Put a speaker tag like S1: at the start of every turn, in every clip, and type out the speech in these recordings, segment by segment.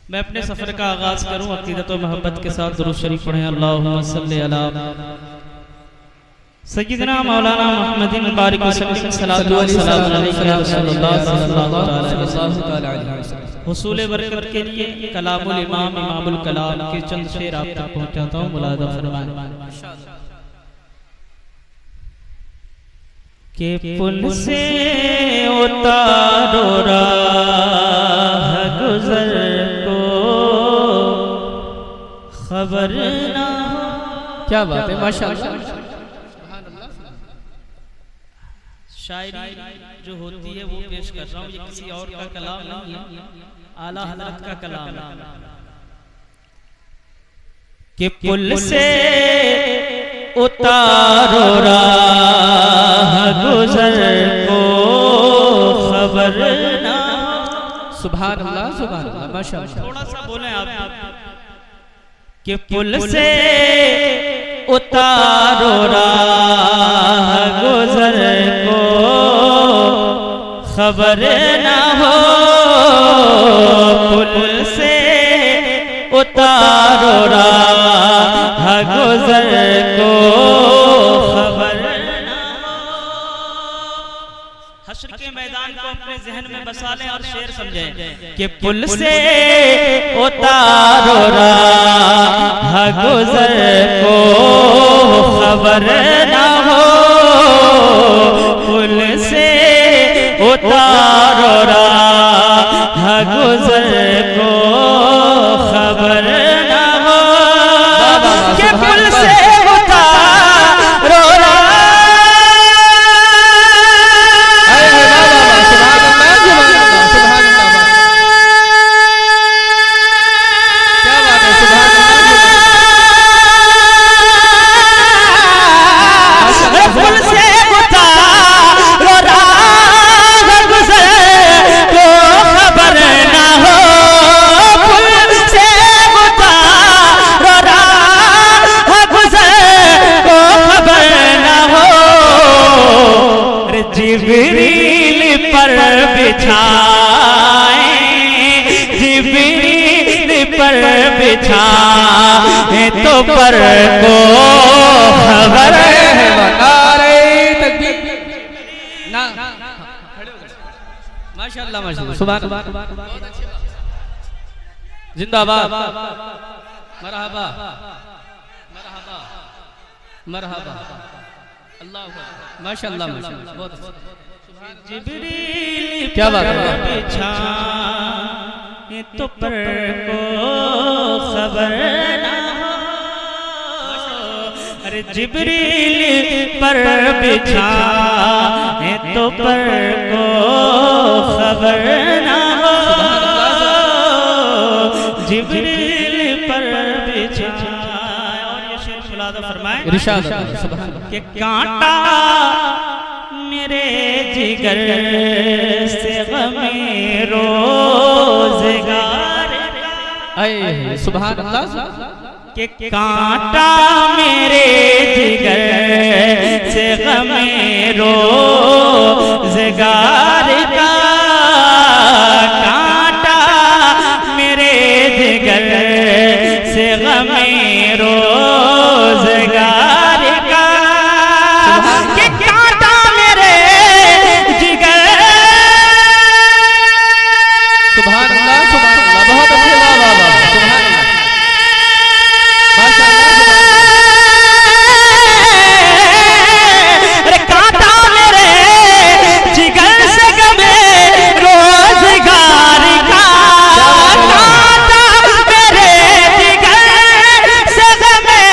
S1: मैं अपने सफर का आगाज करूं अकीदत और मोहब्बत के साथ दुरूद शरीफ पढ़ें। अल्लाहुम्मा सल्ली अला सय्यिदना मौलाना मुहम्मदिन बारिक वसल्लम सल्लल्लाहु अलैहि या रसूलुल्लाह सल्लल्लाहु अलैहि वसल्लम। हुसूल बरकत के लिए कलामुल इमाम इमामुल कलाम के चंद शेर आप तक पहुंचाता हूं, मुलादा फरमाएं। के पुल से उतारो राह गुजर को खबर ना हो। क्या बात है, माशाअल्लाह। शायरी जो होती है वो पेश कर रहा हूँ, ये किसी और का कलाम नहीं है, आला हज़रत का कलाम है। कि पुल से उतारो राह गुजर को खबर ना। सुभान अल्लाह, सुभान अल्लाह, माशाअल्लाह। थोड़ा सा बोले आप। कि पुल से उतारो राह गुजर को खबर ना हो। पुल से उतारो राह गुजर को खबर ना हो। हश्र के मैदान को अपने जहन में बसा लें और शेर समझें कि पुल से उतारो राह गुजर को खबर ना हो। पुल से उतारो राह गुजर को खबर ना हो। कि पुल से उतारो जिब्रील पर बिछाए, जिब्रील पर बिछाए तो पर को खबर है। माशाअल्लाह, माशाअल्लाह, सुभान अल्लाह, जिंदाबाद, मरहबा मरहबा मरहबा, अल्लाह माशाअल्लाह, माशाअल्लाह, बहुत अच्छा। जिब्रील क्या बात है, बिछाए तो पर को खबर ना हो। अरे जिब्रील पर बिछाए तो पर को खबर ना हो। जिब्रील पर बिछाए और ये शेर मुलादा फरमाए इरशाद के कांटा मेरे जिगर से गमे रोज़गार का। सुभान अल्लाह। के कांटा मेरे जिगर से गमे रोज़गार का। कांटा मेरे जिगर से गमे रोज़गार का। के कांटा मेरे जिगर। सुभान अल्लाह, सुभान अल्लाह, बहुत अच्छे, वाह वाह वाह, सुभान अल्लाह, माशाअल्लाह। अरे कांटा मेरे जिगर से गमे रोज़गार का। कांटा मेरे जिगर से गमे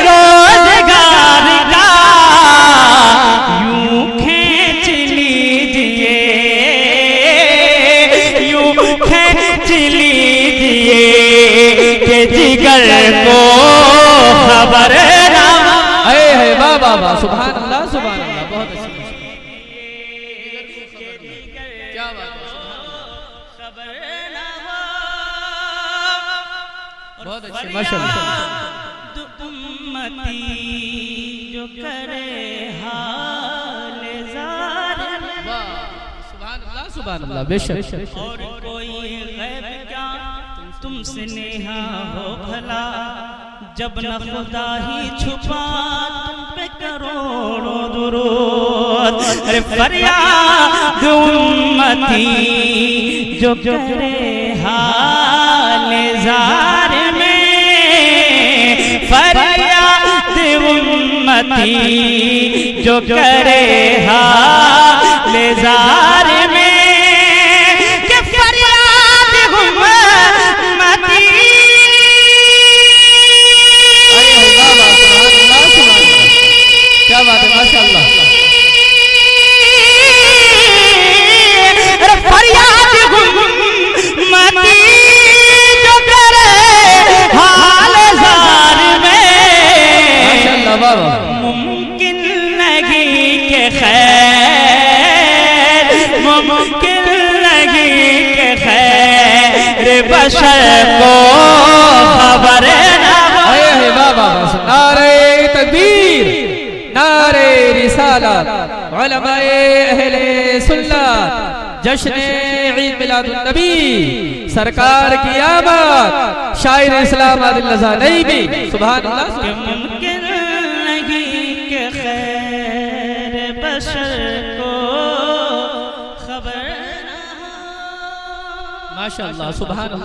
S1: रोज़गार का। यूं खींच लीजिए, यूं खींच लीजिए के जिगर को खबर ना। है वाह वाह वाह, सुभान अल्लाह, सुभान अल्लाह, बहुत अच्छी, क्या बात है, खबर ना हो। बहुत अच्छी, माशाअल्लाह। उम्मती जो करे हाल ज़ार। वाह, सुभान अल्लाह, सुभान अल्लाह, बेशक। और कोई गैब क्या तुमसे नेहा हो भला, जब न खुदा ही छुपा तुम पे करोड़ों दुरूद। अरे फरियाद उम्मती जो करे हाल जार में, फरियाद उम्मती जो करे हाल जार में, कि फरियाद उम्मती।
S2: क्या बात है, माशाअल्लाह।
S1: फरियाद उम्मती जो करे हाल जार में,
S2: माशाअल्लाह बाबा।
S1: मुमकिन नहीं के खैर, मुमकिन नहीं के खैर बशर को खबर ना हो।
S2: बाबा नारे तकबीर, नारे रिसालत, उलमाए अहले सुन्नत, जश्न ईद मिलादुन नबी, सरकार की आमद, शायर इस्लाम आदिल रज़ा नईमी, सुभान अल्लाह।
S1: मुमकिन नहीं के खैर बशर को खबर ना हो।
S2: माशाअल्लाह, सुभान अल्लाह।